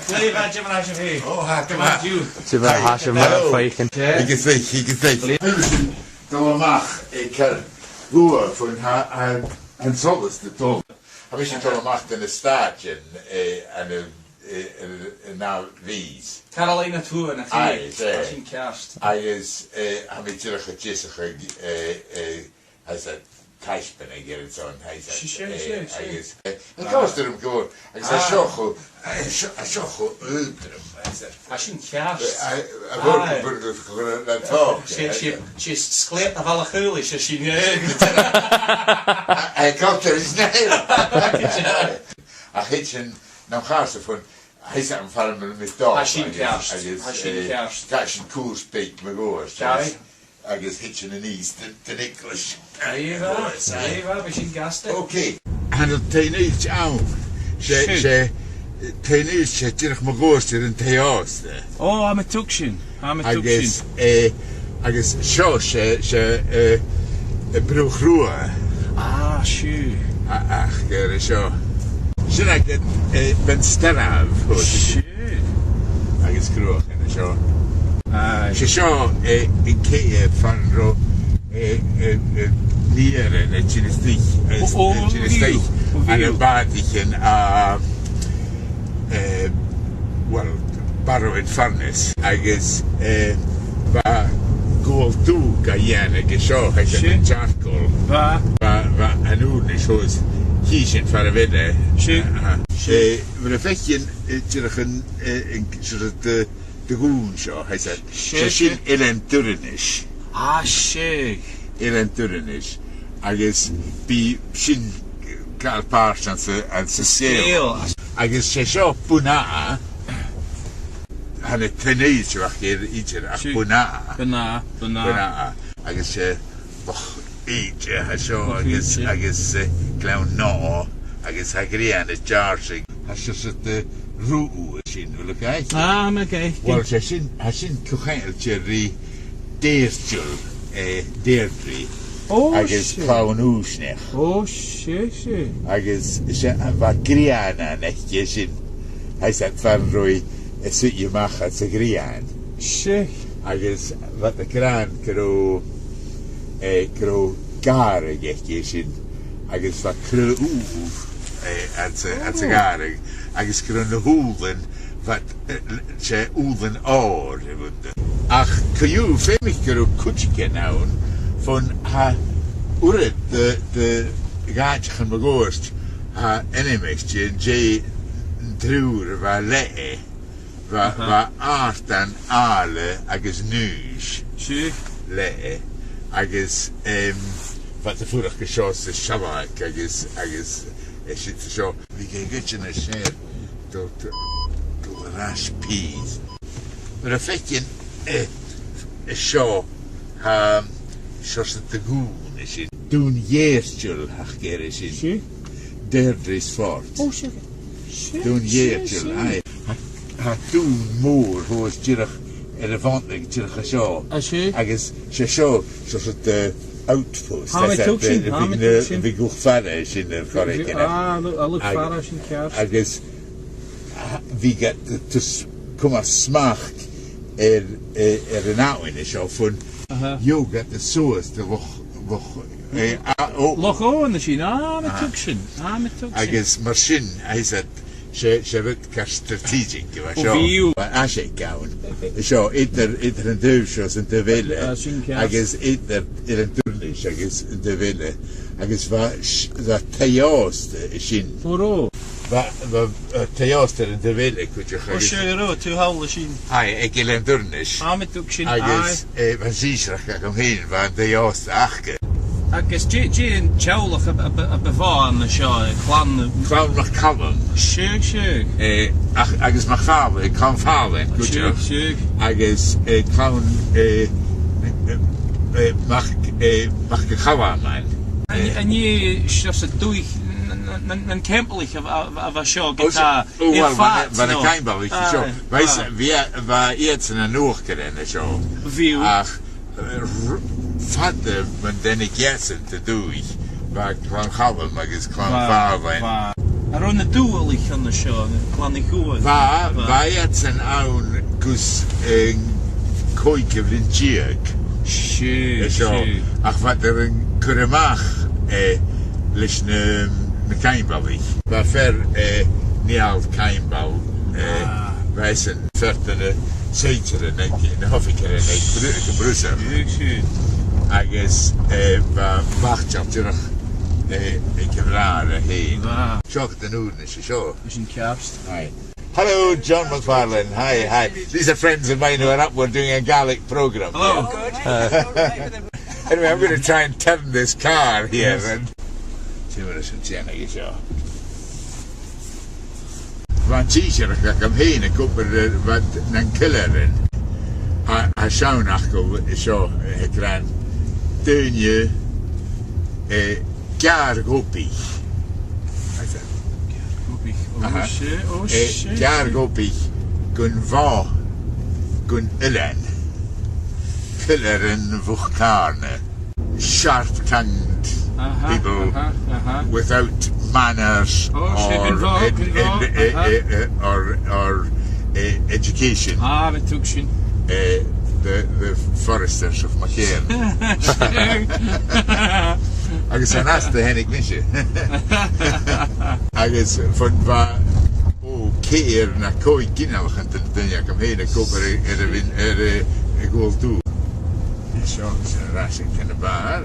Clefa, Jim and Asher. Oh, ha, Come on, you. Ti'n fel hasio mae'n ffeichen. I can say. Dolomach, ik kan roer voor een solis de tol. Heb je dolomach in de staartje en nou wies. Carolina toe en Hij een geen kerst. Hij is, heb je terug getjissig, hij zei, Kajspen, ik get het zo, en hij zei, hij is, en ik was er hem gewoon, ik zei, zo goed, Als je een kerst. Hij wordt gewoon naar talk. Ze sklept nog alle geulis als je Hij komt er eens neer. Hij heeft een, nou gaat ze van, hij zei hem van met dog. Als je een kerst. Hij is een koerspeek me goors. Hij is hitchen in East, de Nicholas. Even, we zijn gasten. Oké. En dat Taynuilt aan. Taynuilt zit terug me goors in theater. Oh, I'm a tuction. I guess ze broeg roer. Ah, shoo. Ach, gere zo. Ze ben steraf. Shoo. I guess kroeg en zo. Ze zo in keer van ro leren het gymnastiek. Gymnastiek en een baantje well, barrow in fairness. I guess va GUAL toe Iain ik zo hij het charcoal. Va en hoe is hoes kiezen voor de wedde. We vechten terug een soort de goon zo hij zei. Ze in turnish. Ah, shit. In turnish. I guess be shin Carl Parsons and Cecile. I guess ze zo puna. Han het Taynuilt wacht hier iets puna. Buna. I guess iets zo I guess clown no. I guess Hagrian het George. Has je het roe zien wil ik kijken. Ah, oké. Wel ze zien kucheneltje deertjul deerdrie. Oh, I guess clown oesnech. Oh, shit. I guess ze wat griana netje zien. Hij zegt van rooi zit je mag het ze grian. Shit. I guess wat de kraan kro gare netje zien. I guess wat kro at ze gare. I guess kro de hoelen wat ze hoelen oor. Ach, kun je veel kro kutje nou van ha uret de gaatje gaan begoorst ha enemestje J druur waar lee waar aard en ale agus nuus lee agus wat de vorige geschoss is shabak agus zit zo wie geeft je een scheer door rash peas maar een vetje zo zoals het de goen is in doen jeertjul hacher is in derde is voort Oh, shit. doen jeertjul ha doen moer hoe is terug relevantelijk terug zo agus zo zoals het outpost de goed verder is in de correct look verder in kerst agus wie get dus kom als smaak een oude is zo van yoga de soos de Loch on the sheen. Met tuction. I guess machine hij zegt ze wordt strategic zo als je gaan zo ieder een duif zoals in de willen I guess ieder een turnish I guess in de willen I guess wat theost zien voor wat theost in de willen kunt je gaan shero to hole zien ik wil een turnish met tuction I guess van ziesrach gaan heen waar theost achter agus Jane Chowlach a bevan the show clan MacChàrlain Shug agus MacFhàrlain MacFarlane Shug agus clown MacChàrlain and you just a doig nan kempelich of a show guitar van een kempelich show wij iets in een oog kunnen show vader men den ik jessen te doen waar MacChàrlain maar is MacFarlane Ar ôl y dŵl eich yn y sio, glan i gwyd. Fa at yn awn gwrs coe gyfrin diag. Ach fad yr yn cwrymach leis na cainbal i. Fa fer nial cainbal fa yn ffert yn y seitr yn hofficer yn y brwsa. Agos fa fachtial dyrach cyfrar y hyn. Sioch dyn nhw'n eisiau sio. Ys yn cafst. Hello, John MacFarlane. Hi. These are friends of mine who are up. We're doing a Gaelic program. Hello. Good. Anyway, I'm going to try and turn this car here and see what it's in. Van teacher ac am hyn y gwybod fod na'n cyler yn a siawn achgo sio gran dynnu gar gobi. Gar gobi gwn fo gwn ylen cyler yn fwch carne sharp tongued people without manners or education. The foresters of MacPhàrlain. Agus an asta hennig misje. Agus van va keer na koi ginalach an dynia am heen a gober GUAL toe. Sio sy'n rasig yn y bar.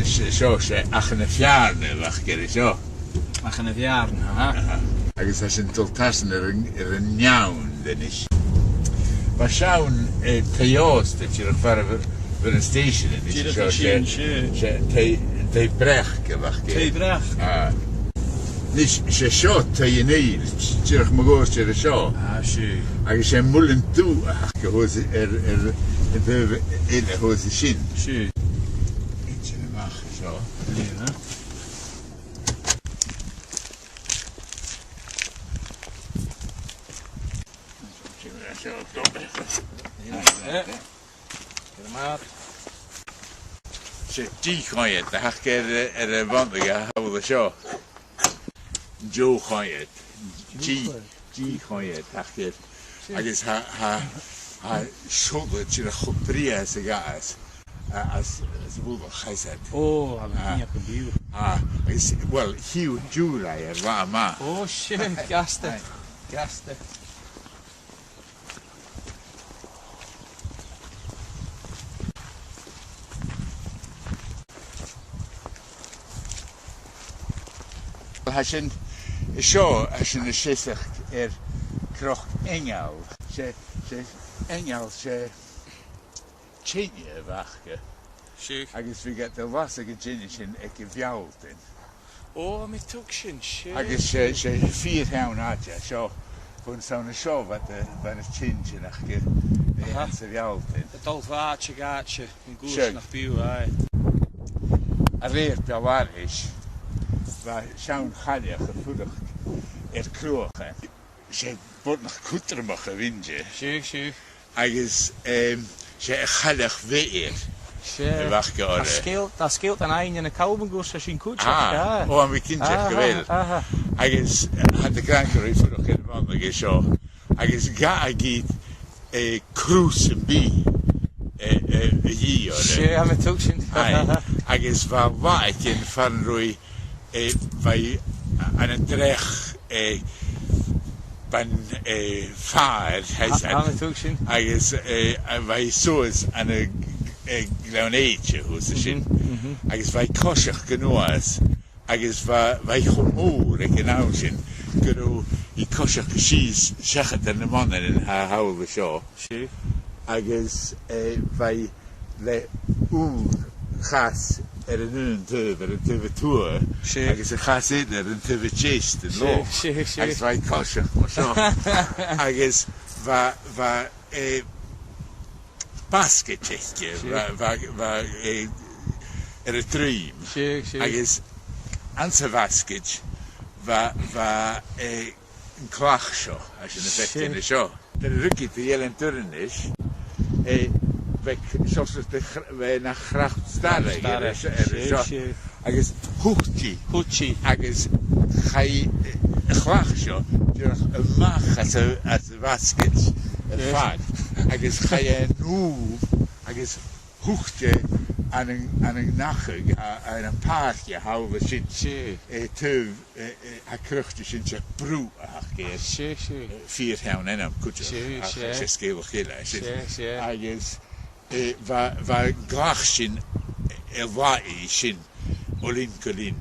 Sio se ach yn y ffiarn fach geri sio. Ach yn y ffiarn, Agus as yn doltasen yr yn iawn dynnis. Mae siawn Taynuilt dy ti'n rhaid fyr yn station yn eisiau Tei brech gyfach ge. Tei brech? Nis se sio Taynuilt, ti'n rhaid magos ti'n sio. Ac eisiau mwyn yn dŵ ach gyhos yn fyr un hos y sin. Ti'n y mach sio. Se di choed, na hach y fondig a hawl y sio. Jo choed. Di choed, hach ger. Agos ha siwlw ti'n a chwbria as y gas. As y bwyd o chaisad. O, am y niach yn byw. Wel, hiw diwrai ar fa ma. O, shit, gastet. Hasyn sio, hasyn y sysach croch engel. Se engel se tjinje fach. Agos fi gael was ag y tjinje sy'n ag y fiawdyn. O, mi tŵg sy'n, shit. Agos se ffyr hawn adja, sio. Fwn sawn y sio fan y tjinje ag y fiawdyn. Y dol fach ag atje, yn gwrs nach byw, Ar eir biawarish. Fa siawn chaliach y ffwrach crwch. Se bod nach cwtrymach y fyndje. Agos se chaliach feir. Fach gyr. Da sgilt an ein yn y cawb yn gwrs a sy'n cwtrach. O, am fi cyntach gyfel. Agos had y grancr i ffwrach yn fan agos sio. Agos ga a gyd crws yn bi. Hi o'r. Am y tŵg sy'n. Agos fa faig yn fan rwy fai an y drech ban ffair heisad agos fai sŵs an y glawn eich hwys y sin agos fai cosiach gynwas agos fai chwmwr ag yn awn sin gynw i cosiach sys siachad yn y monen yn hawl y sio agos fai le chas yn un tyf tŵr agos y chas un yn tyf chest yn lo agos fai cosiach o sio agos fa basket eich fa y drym agos ansa basket fa yn clach sio as yn effectyn y sio dyna rygyd y ielen dyrnish fe siosys fe na chracht stareg agus hwchti Hwchi. agus chai chlach sio dyrach y mach at y basket y ffad agus chai nŵf agus hwchti an yng nachig an y parch haw fy sy'n tyf a crychti sy'n sy'n brw ach gyr ffyr hewn enam cwtio ach sy'n sgeil o chila agus fa glach sy'n elwai sy'n olyn gylyn